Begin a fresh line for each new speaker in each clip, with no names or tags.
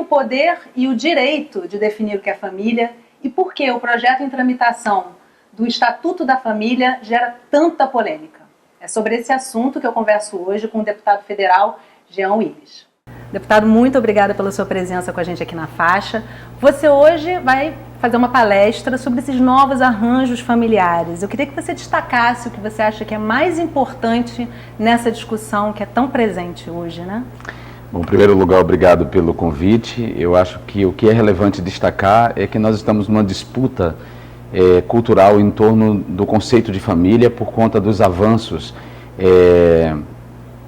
poder e o direito de definir o que é família e por que o projeto em tramitação do Estatuto da Família gera tanta polêmica. É sobre esse assunto que eu converso hoje com o deputado federal Jean Willis. Deputado, muito obrigada pela sua presença com a gente aqui na Faixa. Você hoje vai fazer uma palestra sobre esses novos arranjos familiares. Eu queria que você destacasse o que você acha que é mais importante nessa discussão que é tão presente hoje, né?
Bom, em primeiro lugar, obrigado pelo convite. Eu acho que o que é relevante destacar é que nós estamos numa disputa cultural em torno do conceito de família por conta dos avanços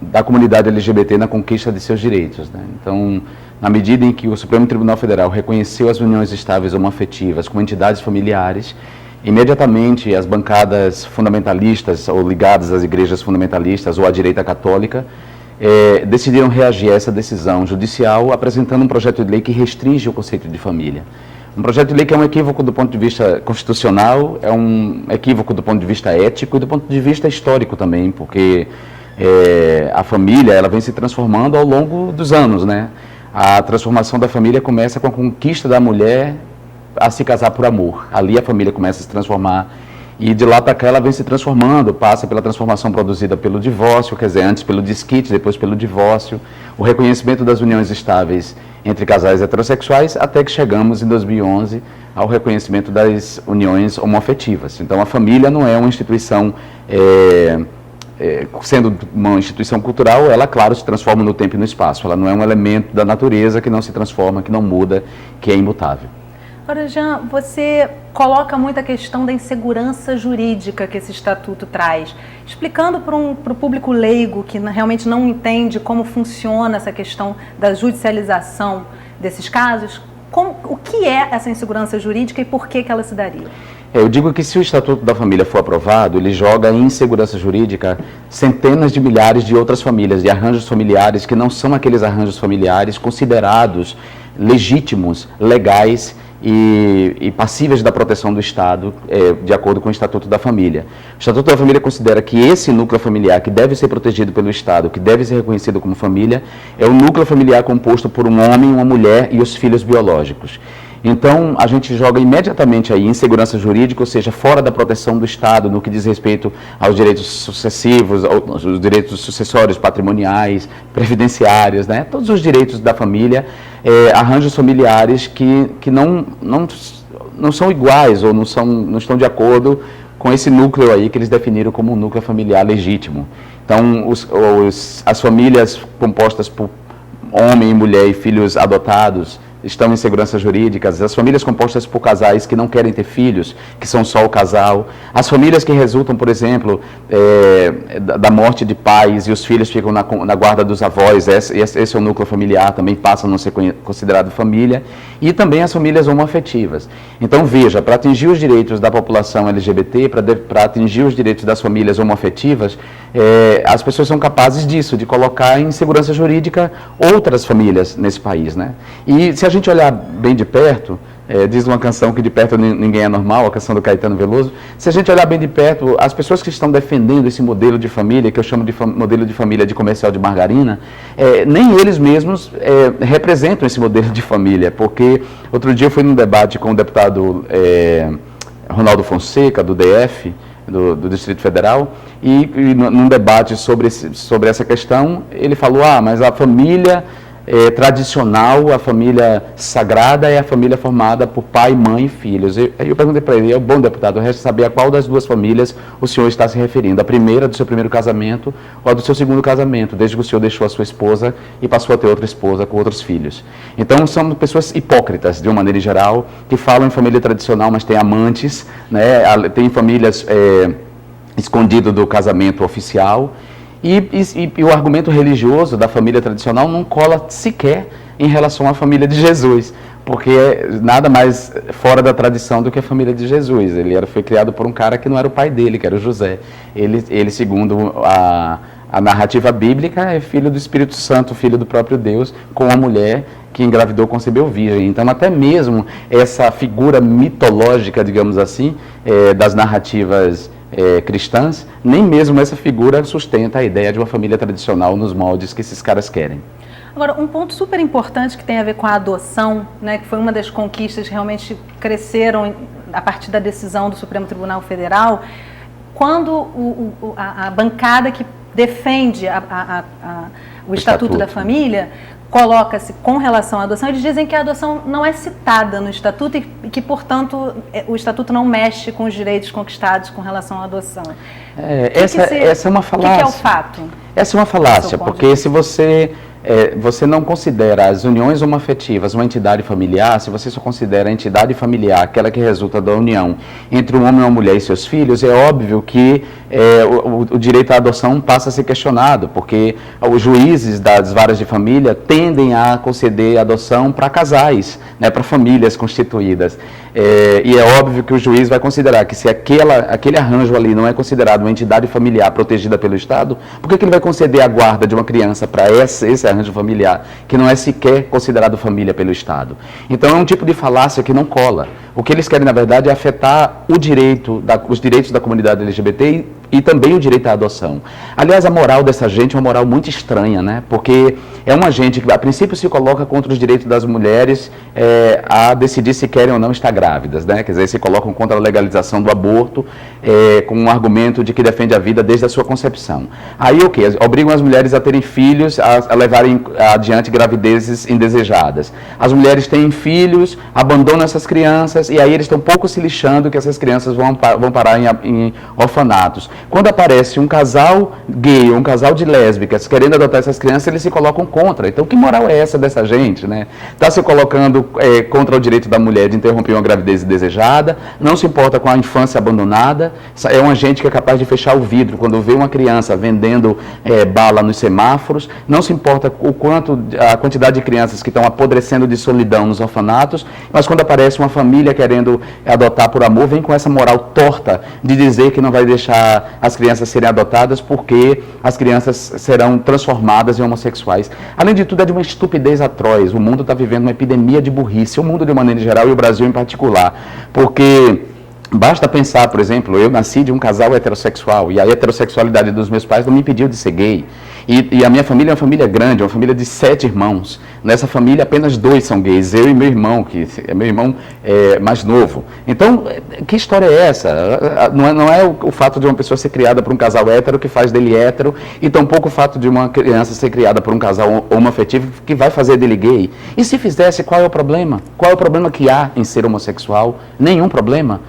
da comunidade LGBT na conquista de seus direitos, né? Então, na medida em que o Supremo Tribunal Federal reconheceu as uniões estáveis homoafetivas como entidades familiares, imediatamente as bancadas fundamentalistas ou ligadas às igrejas fundamentalistas ou à direita católica decidiram reagir a essa decisão judicial apresentando um projeto de lei que restringe o conceito de família. Um projeto de lei que é um equívoco do ponto de vista constitucional, é um equívoco do ponto de vista ético e do ponto de vista histórico também, porque a família ela vem se transformando ao longo dos anos, né? A transformação da família começa com a conquista da mulher a se casar por amor. Ali a família começa a se transformar e de lá para cá ela vem se transformando, passa pela transformação produzida pelo divórcio, quer dizer, antes pelo desquite, depois pelo divórcio, o reconhecimento das uniões estáveis entre casais heterossexuais, até que chegamos em 2011 ao reconhecimento das uniões homoafetivas. Então a família não é uma instituição sendo uma instituição cultural, ela, claro, se transforma no tempo e no espaço. Ela não é um elemento da natureza que não se transforma, que não muda, que é imutável.
Agora, Jean, você coloca muito a questão da insegurança jurídica que esse estatuto traz. Explicando para o público leigo que realmente não entende como funciona essa questão da judicialização desses casos, o que é essa insegurança jurídica e por que ela se daria?
Eu digo que se o Estatuto da Família for aprovado, ele joga em insegurança jurídica centenas de milhares de outras famílias, de arranjos familiares que não são aqueles arranjos familiares considerados legítimos, legais e passíveis da proteção do Estado, de acordo com o Estatuto da Família. O Estatuto da Família considera que esse núcleo familiar, que deve ser protegido pelo Estado, que deve ser reconhecido como família, é o núcleo familiar composto por um homem, uma mulher e os filhos biológicos. Então, a gente joga imediatamente aí insegurança jurídica, ou seja, fora da proteção do Estado, no que diz respeito aos direitos sucessivos, aos direitos sucessórios, patrimoniais, previdenciários, né? Todos os direitos da família, arranjos familiares que não são iguais ou não estão de acordo com esse núcleo aí que eles definiram como um núcleo familiar legítimo. Então, as famílias compostas por homem, mulher e filhos adotados estão em seguranças jurídicas, as famílias compostas por casais que não querem ter filhos, que são só o casal, as famílias que resultam, por exemplo, da morte de pais e os filhos ficam na guarda dos avós, esse é o núcleo familiar, também passa a não ser considerado família, e também as famílias homoafetivas. Então, veja, para atingir os direitos da população LGBT, para atingir os direitos das famílias homoafetivas, as pessoas são capazes disso, de colocar em segurança jurídica outras famílias nesse país, né? E se a gente olhar bem de perto, diz uma canção que de perto ninguém é normal, a canção do Caetano Veloso, se a gente olhar bem de perto, as pessoas que estão defendendo esse modelo de família, que eu chamo de modelo de família de comercial de margarina, nem eles mesmos representam esse modelo de família, porque outro dia eu fui num debate com o deputado Ronaldo Fonseca, do DF, do Distrito Federal, e num debate sobre essa questão, ele falou, mas a família tradicional, a família sagrada é a família formada por pai, mãe e filhos. Aí eu perguntei para ele, bom deputado, resta saber a qual das duas famílias o senhor está se referindo, a primeira do seu primeiro casamento ou a do seu segundo casamento, desde que o senhor deixou a sua esposa e passou a ter outra esposa com outros filhos. Então são pessoas hipócritas, de uma maneira geral, que falam em família tradicional, mas têm amantes, né? Tem famílias escondidas do casamento oficial. E o argumento religioso da família tradicional não cola sequer em relação à família de Jesus, porque é nada mais fora da tradição do que a família de Jesus. Ele foi criado por um cara que não era o pai dele, que era o José. Ele segundo a narrativa bíblica, é filho do Espírito Santo, filho do próprio Deus, com uma mulher que engravidou, concebeu virgem. Então, até mesmo essa figura mitológica, digamos assim, das narrativas cristãs, nem mesmo essa figura sustenta a ideia de uma família tradicional nos moldes que esses caras querem.
Agora, um ponto super importante que tem a ver com a adoção, né, que foi uma das conquistas que realmente cresceram a partir da decisão do Supremo Tribunal Federal, quando a bancada que defende o Estatuto da Família coloca-se com relação à adoção, eles dizem que a adoção não é citada no Estatuto e que, portanto, o Estatuto não mexe com os direitos conquistados com relação à adoção.
Essa é uma falácia.
O que é o fato?
Essa é uma falácia, porque se você não considera as uniões homoafetivas uma entidade familiar, se você só considera a entidade familiar aquela que resulta da união entre um homem e uma mulher e seus filhos, é óbvio que o direito à adoção passa a ser questionado, porque os juízes das varas de família tendem a conceder adoção para casais, né, para famílias constituídas. E é óbvio que o juiz vai considerar que se aquele arranjo ali não é considerado uma entidade familiar protegida pelo Estado, por que ele vai conceder a guarda de uma criança para esse arranjo familiar, que não é sequer considerado família pelo Estado? Então é um tipo de falácia que não cola. O que eles querem, na verdade, é afetar os direitos da comunidade LGBT e também o direito à adoção. Aliás, a moral dessa gente é uma moral muito estranha, né? Porque é uma gente que, a princípio, se coloca contra os direitos das mulheres a decidir se querem ou não estar grávidas, né? Quer dizer, se colocam contra a legalização do aborto com um argumento de que defende a vida desde a sua concepção. Aí o quê? Obrigam as mulheres a terem filhos, a levarem adiante gravidezes indesejadas. As mulheres têm filhos, abandonam essas crianças e aí eles estão pouco se lixando que essas crianças vão parar em orfanatos. Quando aparece um casal gay ou um casal de lésbicas querendo adotar essas crianças, eles se colocam contra. Então, que moral é essa dessa gente, né? Está se colocando contra o direito da mulher de interromper uma gravidez indesejada, não se importa com a infância abandonada, é uma gente que é capaz de fechar o vidro quando vê uma criança vendendo bala nos semáforos, não se importa a quantidade de crianças que estão apodrecendo de solidão nos orfanatos, mas quando aparece uma família querendo adotar por amor, vem com essa moral torta de dizer que não vai deixar as crianças serem adotadas porque as crianças serão transformadas em homossexuais. Além de tudo, é de uma estupidez atroz. O mundo está vivendo uma epidemia de burrice, o mundo de maneira geral e o Brasil em particular, porque basta pensar, por exemplo, eu nasci de um casal heterossexual e a heterossexualidade dos meus pais não me impediu de ser gay. E a minha família é uma família grande, é uma família de 7 irmãos. Nessa família apenas 2 são gays, eu e meu irmão, que é meu irmão mais novo. Então, que história é essa? Não é o fato de uma pessoa ser criada por um casal hétero que faz dele hétero, e tampouco o fato de uma criança ser criada por um casal homoafetivo que vai fazer dele gay. E se fizesse, qual é o problema? Qual é o problema que há em ser homossexual? Nenhum problema.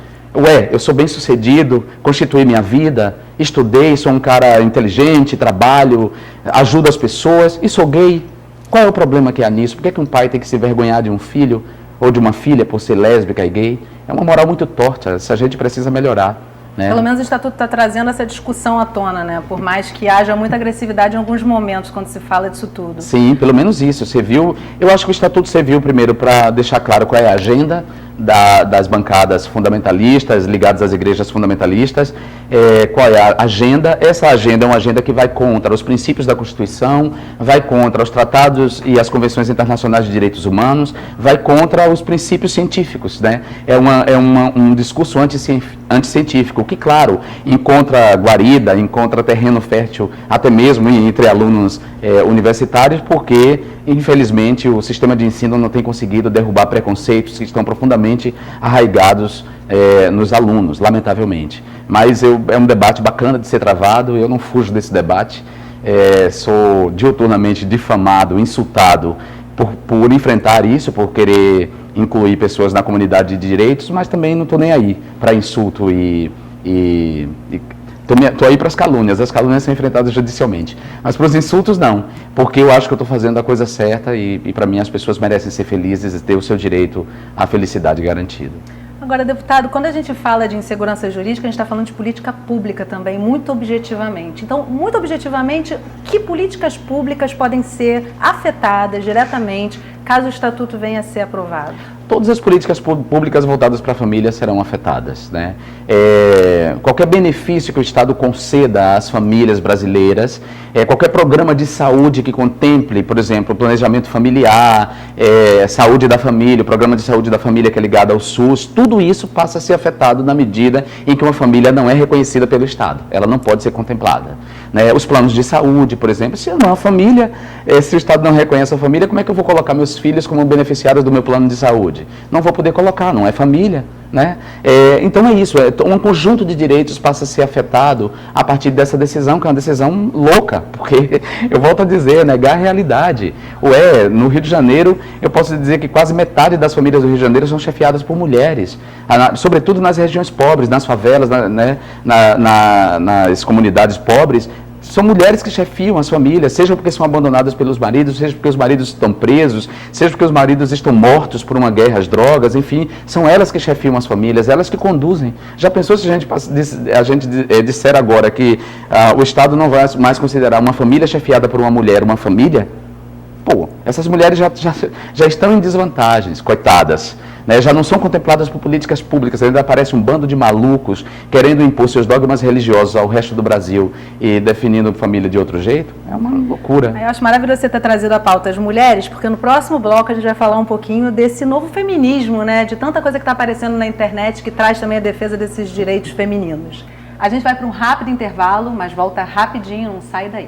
Eu sou bem sucedido, constituí minha vida, estudei, sou um cara inteligente, trabalho, ajudo as pessoas e sou gay. Qual é o problema que há nisso? Por que um pai tem que se envergonhar de um filho ou de uma filha por ser lésbica e gay? É uma moral muito torta, essa gente precisa melhorar. Né?
Pelo menos o Estatuto está trazendo essa discussão à tona, né? Por mais que haja muita agressividade em alguns momentos quando se fala disso tudo.
Sim, pelo menos isso. Eu acho que o Estatuto serviu primeiro para deixar claro qual é a agenda das bancadas fundamentalistas, ligadas às igrejas fundamentalistas, qual é a agenda. Essa agenda é uma agenda que vai contra os princípios da Constituição, vai contra os tratados e as convenções internacionais de direitos humanos, vai contra os princípios científicos, né? É um discurso anticientífico, que, claro, encontra guarida, encontra terreno fértil, até mesmo entre alunos universitários, porque, infelizmente, o sistema de ensino não tem conseguido derrubar preconceitos que estão profundamente arraigados nos alunos, lamentavelmente. Mas é um debate bacana de ser travado, eu não fujo desse debate, sou diuturnamente difamado, insultado por enfrentar isso, por querer incluir pessoas na comunidade de direitos, mas também não estou nem aí para insulto estou aí para as calúnias são enfrentadas judicialmente. Mas para os insultos, não. Porque eu acho que eu estou fazendo a coisa certa e para mim as pessoas merecem ser felizes e ter o seu direito à felicidade garantido.
Agora, deputado, quando a gente fala de insegurança jurídica, a gente está falando de política pública também, muito objetivamente. Então, muito objetivamente, que políticas públicas podem ser afetadas diretamente caso o Estatuto venha a ser aprovado?
Todas as políticas públicas voltadas para a família serão afetadas, né? Qualquer benefício que o Estado conceda às famílias brasileiras, qualquer programa de saúde que contemple, por exemplo, planejamento familiar, saúde da família, o programa de saúde da família que é ligado ao SUS, tudo isso passa a ser afetado na medida em que uma família não é reconhecida pelo Estado. Ela não pode ser contemplada. né? Os planos de saúde, por exemplo. Se uma família, se o Estado não reconhece a família, como é que eu vou colocar meus filhos como beneficiários do meu plano de saúde? Não vou poder colocar, não é família. Né? Então é isso, um conjunto de direitos passa a ser afetado a partir dessa decisão, que é uma decisão louca, porque eu volto a dizer, negar a realidade. No Rio de Janeiro, eu posso dizer que quase metade das famílias do Rio de Janeiro são chefiadas por mulheres, sobretudo nas regiões pobres, nas favelas, né? Nas comunidades pobres. São mulheres que chefiam as famílias, seja porque são abandonadas pelos maridos, seja porque os maridos estão presos, seja porque os maridos estão mortos por uma guerra às drogas, enfim, são elas que chefiam as famílias, elas que conduzem. Já pensou se a gente disser agora que o Estado não vai mais considerar uma família chefiada por uma mulher uma família? Pô, essas mulheres já estão em desvantagens, coitadas. Né, já não são contempladas por políticas públicas, ainda aparece um bando de malucos querendo impor seus dogmas religiosos ao resto do Brasil e definindo família de outro jeito. É uma loucura.
Eu acho maravilhoso você ter trazido a pauta as mulheres, porque no próximo bloco a gente vai falar um pouquinho desse novo feminismo, né, de tanta coisa que está aparecendo na internet que traz também a defesa desses direitos femininos. A gente vai para um rápido intervalo, mas volta rapidinho, não sai daí.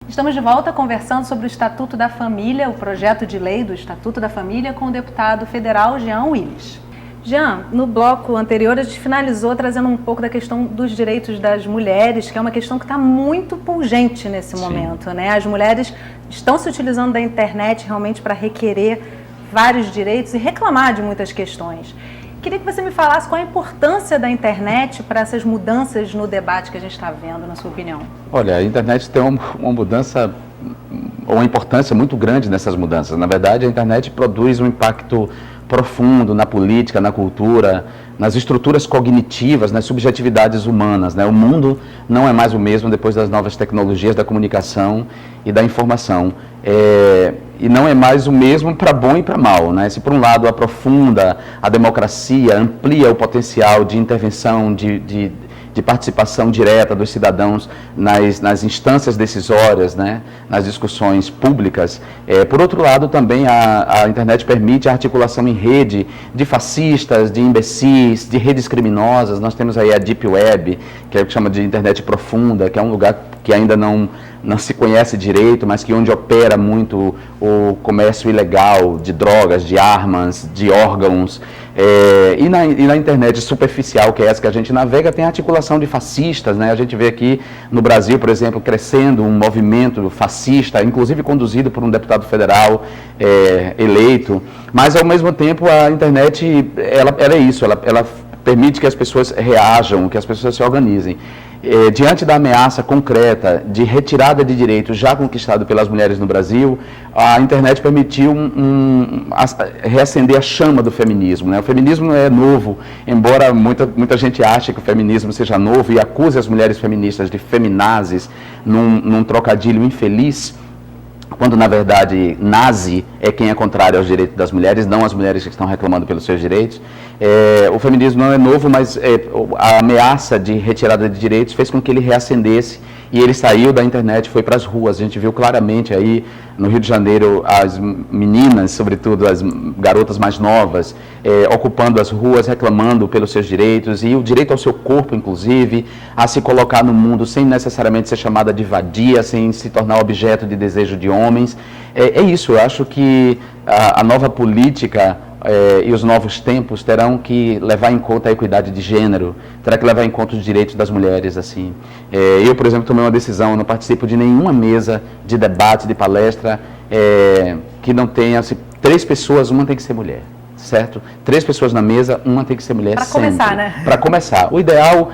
Estamos de volta conversando sobre o Estatuto da Família, o projeto de lei do Estatuto da Família, com o deputado federal Jean Willis. Jean, no bloco anterior a gente finalizou trazendo um pouco da questão dos direitos das mulheres, que é uma questão que está muito pungente nesse momento, né? As mulheres estão se utilizando da internet realmente para requerer vários direitos e reclamar de muitas questões. Queria que você me falasse qual a importância da internet para essas mudanças no debate que a gente está vendo, na sua opinião.
Olha, a internet tem uma mudança, uma importância muito grande nessas mudanças. Na verdade, a internet produz um impacto profundo na política, na cultura, nas estruturas cognitivas, nas subjetividades humanas, né? O mundo não é mais o mesmo depois das novas tecnologias da comunicação e da informação. E não é mais o mesmo para bom e para mal, né? Se por um lado aprofunda a democracia, amplia o potencial de intervenção, de participação direta dos cidadãos nas instâncias decisórias, né? Nas discussões públicas. Por outro lado, também a internet permite a articulação em rede de fascistas, de imbecis, de redes criminosas. Nós temos aí a Deep Web, que é o que chama de internet profunda, que é um lugar que ainda não se conhece direito, mas que onde opera muito o comércio ilegal de drogas, de armas, de órgãos. E na internet superficial, que é essa que a gente navega, tem a articulação de fascistas, né? A gente vê aqui no Brasil, por exemplo, crescendo um movimento fascista, inclusive conduzido por um deputado federal eleito, mas ao mesmo tempo a internet, ela é isso, ela permite que as pessoas reajam, que as pessoas se organizem. Diante da ameaça concreta de retirada de direitos já conquistado pelas mulheres no Brasil, a internet permitiu reacender a chama do feminismo, né? O feminismo não é novo, embora muita gente ache que o feminismo seja novo e acuse as mulheres feministas de feminazes num trocadilho infeliz, quando na verdade nazi é quem é contrário aos direitos das mulheres, não as mulheres que estão reclamando pelos seus direitos. O feminismo não é novo, mas a ameaça de retirada de direitos fez com que ele reacendesse e ele saiu da internet e foi para as ruas. A gente viu claramente aí no Rio de Janeiro as meninas, sobretudo as garotas mais novas, ocupando as ruas, reclamando pelos seus direitos e o direito ao seu corpo, inclusive, a se colocar no mundo sem necessariamente ser chamada de vadia, sem se tornar objeto de desejo de homens. É isso, eu acho que a nova política e os novos tempos terão que levar em conta a equidade de gênero, terá que levar em conta os direitos das mulheres, assim. Eu, por exemplo, tomei uma decisão, eu não participo de nenhuma mesa de debate, de palestra, que não tenha, se 3 pessoas, uma tem que ser mulher, certo? 3 pessoas na mesa, uma tem que ser mulher sempre. Para começar, né? Para começar. O ideal,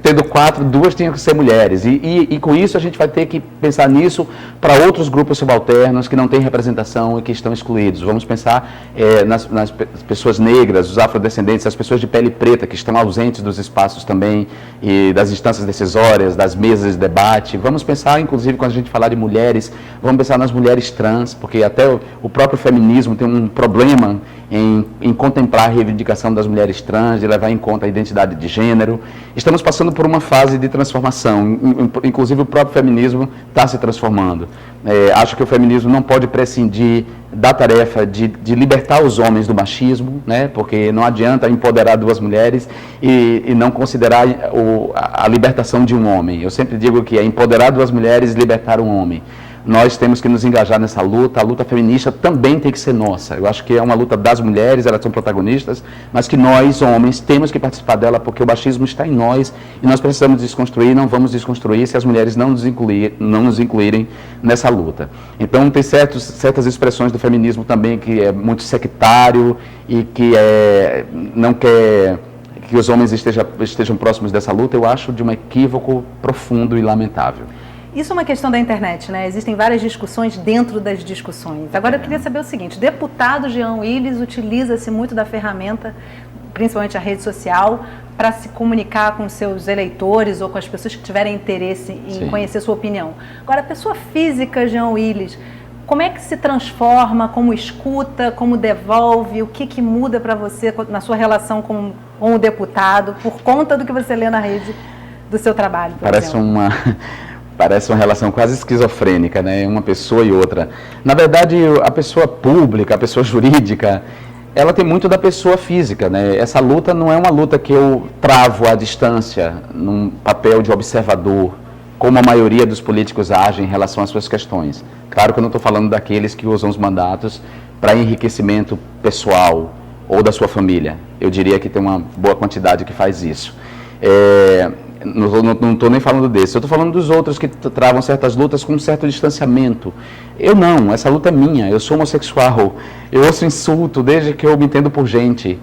tendo 4, 2 tinham que ser mulheres. E com isso a gente vai ter que pensar nisso para outros grupos subalternos que não têm representação e que estão excluídos. Vamos pensar nas pessoas negras, os afrodescendentes, as pessoas de pele preta que estão ausentes dos espaços também e das instâncias decisórias, das mesas de debate. Vamos pensar, inclusive, quando a gente falar de mulheres, vamos pensar nas mulheres trans, porque até o próprio feminismo tem um problema em contemplar a reivindicação das mulheres trans, de levar em conta a identidade de gênero. Estamos passando por uma fase de transformação, inclusive o próprio feminismo está se transformando. Acho que o feminismo não pode prescindir da tarefa de libertar os homens do machismo, né? Porque não adianta empoderar duas mulheres e não considerar a libertação de um homem. Eu sempre digo que é empoderar duas mulheres e libertar um homem. Nós temos que nos engajar nessa luta, a luta feminista também tem que ser nossa. Eu acho que é uma luta das mulheres, elas são protagonistas, mas que nós, homens, temos que participar dela, porque o machismo está em nós e nós precisamos desconstruir, não vamos desconstruir se as mulheres não nos incluírem nessa luta. Então tem certas expressões do feminismo também que é muito sectário e que não quer que os homens estejam próximos dessa luta. Eu acho de um equívoco profundo e lamentável.
Isso é uma questão da internet, né? Existem várias discussões dentro das discussões. Agora eu queria saber o seguinte, o deputado Jean Willis utiliza-se muito da ferramenta, principalmente a rede social, para se comunicar com seus eleitores ou com as pessoas que tiverem interesse em conhecer sua opinião. Agora, a pessoa física Jean Willis, como é que se transforma, como escuta, como devolve, o que muda para você na sua relação com o deputado, por conta do que você lê na rede do seu trabalho, por exemplo?
Parece uma relação quase esquizofrênica, né? Uma pessoa e outra. Na verdade, a pessoa pública, a pessoa jurídica, ela tem muito da pessoa física, né? Essa luta não é uma luta que eu travo à distância, num papel de observador, como a maioria dos políticos agem em relação às suas questões. Claro que eu não estou falando daqueles que usam os mandatos para enriquecimento pessoal ou da sua família. Eu diria que tem uma boa quantidade que faz isso. Não estou nem falando desse, eu estou falando dos outros que travam certas lutas com um certo distanciamento. Eu não, essa luta é minha, eu sou homossexual, eu ouço insulto desde que eu me entendo por gente.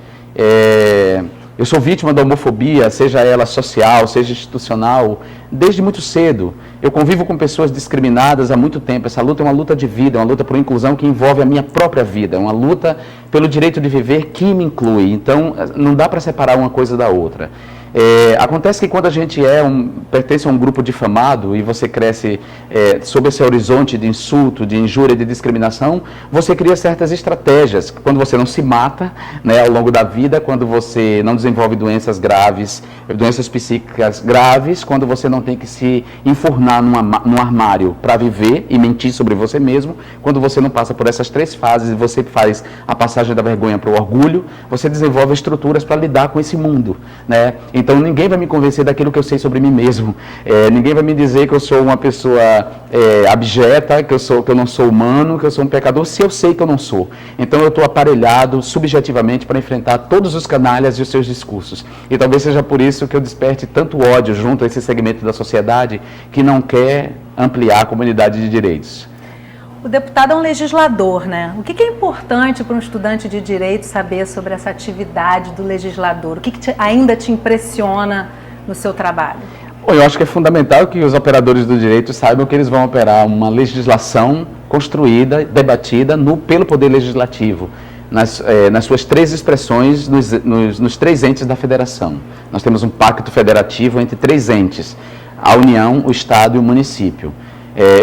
Eu sou vítima da homofobia, seja ela social, seja institucional, desde muito cedo. Eu convivo com pessoas discriminadas há muito tempo. Essa luta é uma luta de vida, é uma luta por inclusão que envolve a minha própria vida, é uma luta pelo direito de viver que me inclui. Então, não dá para separar uma coisa da outra. Acontece que quando a gente pertence a um grupo difamado e você cresce sob esse horizonte de insulto, de injúria, de discriminação, você cria certas estratégias. Quando você não se mata, né, ao longo da vida, quando você não desenvolve doenças graves, doenças psíquicas graves, quando você não tem que se enfurnar num armário para viver e mentir sobre você mesmo, quando você não passa por essas três fases e você faz a passagem da vergonha para o orgulho, você desenvolve estruturas para lidar com esse mundo, né? Então ninguém vai me convencer daquilo que eu sei sobre mim mesmo. Ninguém vai me dizer que eu sou uma pessoa abjeta, que eu não sou humano, que eu sou um pecador, se eu sei que eu não sou. Então eu estou aparelhado subjetivamente para enfrentar todos os canalhas e os seus discursos. E talvez seja por isso que eu desperte tanto ódio junto a esse segmento da sociedade que não quer ampliar a comunidade de direitos.
O deputado é um legislador, né? O que é importante para um estudante de direito saber sobre essa atividade do legislador? O que ainda te impressiona no seu trabalho?
Bom, eu acho que é fundamental que os operadores do direito saibam que eles vão operar uma legislação construída, debatida pelo Poder Legislativo, nas suas três expressões, nos três entes da federação. Nós temos um pacto federativo entre três entes, a União, o Estado e o município.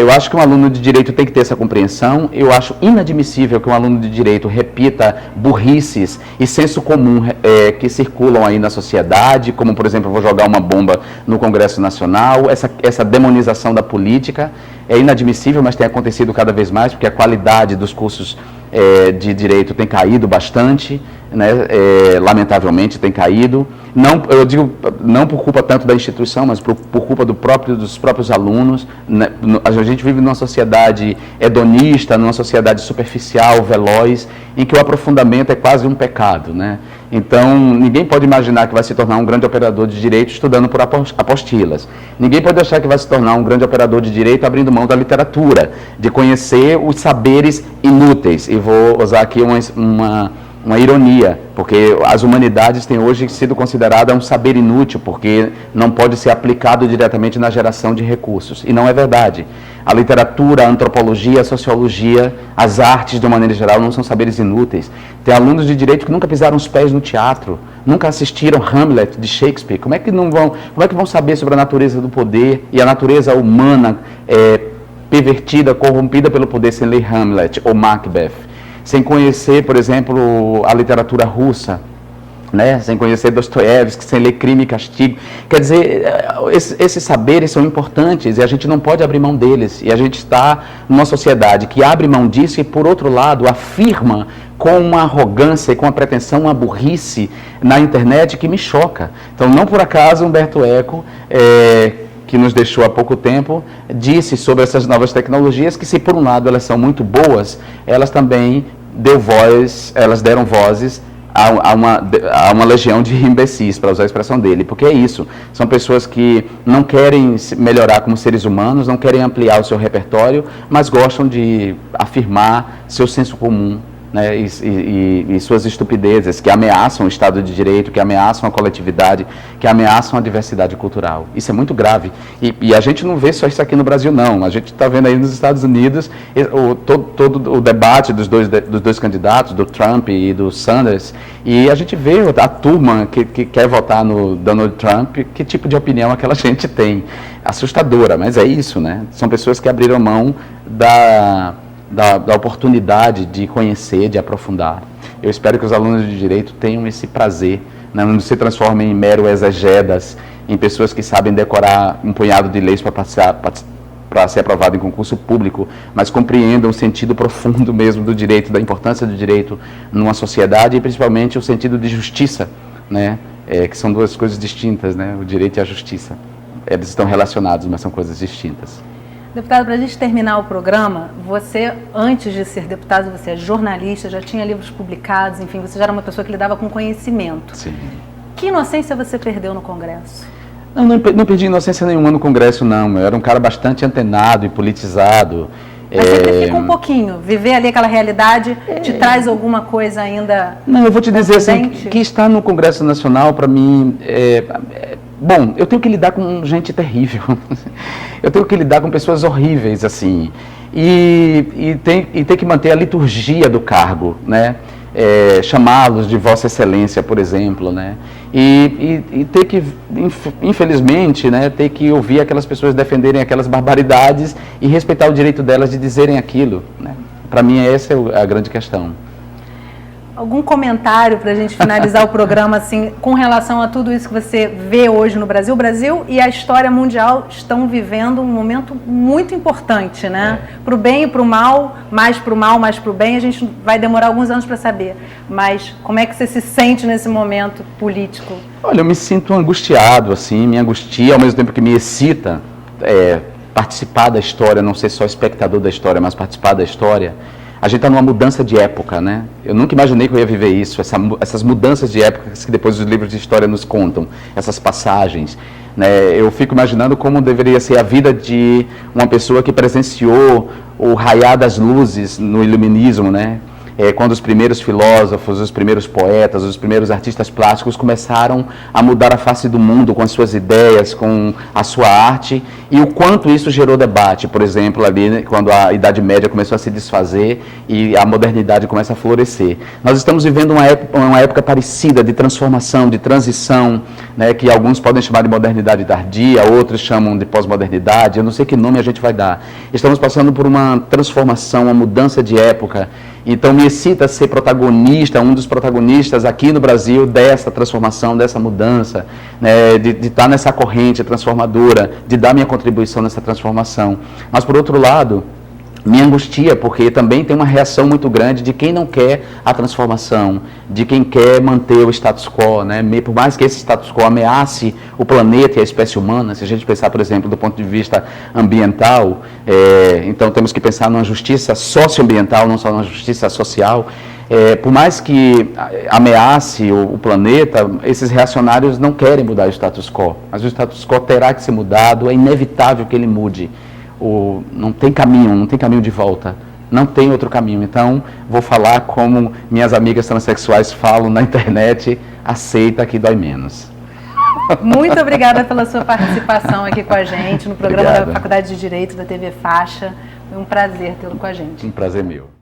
Eu acho que um aluno de direito tem que ter essa compreensão. Eu acho inadmissível que um aluno de direito repita burrices e senso comum que circulam aí na sociedade, como, por exemplo, eu vou jogar uma bomba no Congresso Nacional. Essa demonização da política é inadmissível, mas tem acontecido cada vez mais, porque a qualidade dos cursos de direito tem caído bastante, né? Lamentavelmente tem caído. Não, eu digo, não por culpa tanto da instituição, mas por culpa dos próprios alunos, né? A gente vive numa sociedade hedonista, numa sociedade superficial, veloz, em que o aprofundamento é quase um pecado, né? Então, ninguém pode imaginar que vai se tornar um grande operador de direito estudando por apostilas. Ninguém pode achar que vai se tornar um grande operador de direito abrindo mão da literatura, de conhecer os saberes inúteis. E vou usar aqui uma ironia, porque as humanidades têm hoje sido consideradas um saber inútil, porque não pode ser aplicado diretamente na geração de recursos. E não é verdade. A literatura, a antropologia, a sociologia, as artes, de uma maneira geral, não são saberes inúteis. Tem alunos de direito que nunca pisaram os pés no teatro, nunca assistiram Hamlet, de Shakespeare. Como é que vão saber sobre a natureza do poder e a natureza humana pervertida, corrompida pelo poder sem ler Hamlet ou Macbeth? sem conhecer, por exemplo, a literatura russa, né? Sem conhecer Dostoiévski, sem ler Crime e Castigo. Quer dizer, esses saberes são importantes e a gente não pode abrir mão deles. E a gente está numa sociedade que abre mão disso e, por outro lado, afirma com uma arrogância e com uma pretensão, uma burrice na internet que me choca. Então, não por acaso, Humberto Eco, que nos deixou há pouco tempo, disse sobre essas novas tecnologias que, se por um lado elas são muito boas, elas também deram vozes a uma legião de imbecis, para usar a expressão dele, porque é isso, são pessoas que não querem melhorar como seres humanos, não querem ampliar o seu repertório, mas gostam de afirmar seu senso comum, né, e suas estupidezes, que ameaçam o Estado de Direito, que ameaçam a coletividade, que ameaçam a diversidade cultural. Isso é muito grave. E a gente não vê só isso aqui no Brasil, não. A gente está vendo aí nos Estados Unidos todo o debate dos dois candidatos, do Trump e do Sanders, e a gente vê a turma que quer votar no Donald Trump, que tipo de opinião aquela gente tem. Assustadora, mas é isso, né? São pessoas que abriram mão da oportunidade de conhecer, de aprofundar. Eu espero que os alunos de Direito tenham esse prazer, né, não se transformem em mero exegedas, em pessoas que sabem decorar um punhado de leis para ser aprovado em concurso público, mas compreendam o sentido profundo mesmo do direito, da importância do direito numa sociedade e principalmente o sentido de justiça, né, que são duas coisas distintas, né, o direito e a justiça. Eles estão relacionados, mas são coisas distintas.
Deputado, para a gente terminar o programa, você, antes de ser deputado, você é jornalista, já tinha livros publicados, enfim, você já era uma pessoa que lidava com conhecimento.
Sim.
Que inocência você perdeu no Congresso?
Não perdi inocência nenhuma no Congresso, não. Eu era um cara bastante antenado e politizado.
Mas você fica um pouquinho, viver ali aquela realidade te traz alguma coisa ainda...
Não, eu vou te dizer assim, que estar no Congresso Nacional, para mim, bom, eu tenho que lidar com gente terrível, eu tenho que lidar com pessoas horríveis, assim, e ter que manter a liturgia do cargo, né? Chamá-los de Vossa Excelência, por exemplo, né? E ter que, infelizmente, né, ter que ouvir aquelas pessoas defenderem aquelas barbaridades e respeitar o direito delas de dizerem aquilo, né? Para mim, essa é a grande questão.
Algum comentário para a gente finalizar o programa, assim, com relação a tudo isso que você vê hoje no Brasil? O Brasil e a história mundial estão vivendo um momento muito importante, né? Para o bem e para o mal, mais para o bem, a gente vai demorar alguns anos para saber. Mas como é que você se sente nesse momento político? Olha,
eu me sinto angustiado, assim, me angustia, ao mesmo tempo que me excita participar da história, não ser só espectador da história, mas participar da história. A gente está numa mudança de época, né? Eu nunca imaginei que eu ia viver isso, essas mudanças de época que depois os livros de história nos contam, essas passagens, né? Eu fico imaginando como deveria ser a vida de uma pessoa que presenciou o raiar das luzes no iluminismo, né? Quando os primeiros filósofos, os primeiros poetas, os primeiros artistas plásticos começaram a mudar a face do mundo com as suas ideias, com a sua arte, e o quanto isso gerou debate, por exemplo, ali, né, quando a Idade Média começou a se desfazer e a modernidade começa a florescer. Nós estamos vivendo uma época parecida de transformação, de transição, né, que alguns podem chamar de modernidade tardia, outros chamam de pós-modernidade, eu não sei que nome a gente vai dar. Estamos passando por uma transformação, uma mudança de época. Então me excita ser protagonista, um dos protagonistas aqui no Brasil dessa transformação, dessa mudança, né, de estar nessa corrente transformadora, de dar minha contribuição nessa transformação. Mas, por outro lado, me angustia, porque também tem uma reação muito grande de quem não quer a transformação, de quem quer manter o status quo, né? Por mais que esse status quo ameace o planeta e a espécie humana, se a gente pensar, por exemplo, do ponto de vista ambiental, então temos que pensar numa justiça socioambiental, não só numa justiça social. Por mais que ameace o planeta, esses reacionários não querem mudar o status quo, mas o status quo terá que ser mudado, é inevitável que ele mude. Não tem caminho de volta, não tem outro caminho. Então, vou falar como minhas amigas transexuais falam na internet: aceita que dói menos.
Muito obrigada pela sua participação aqui com a gente no programa da Faculdade de Direito da TV Faixa. Foi um prazer tê-lo com a gente.
Um prazer meu.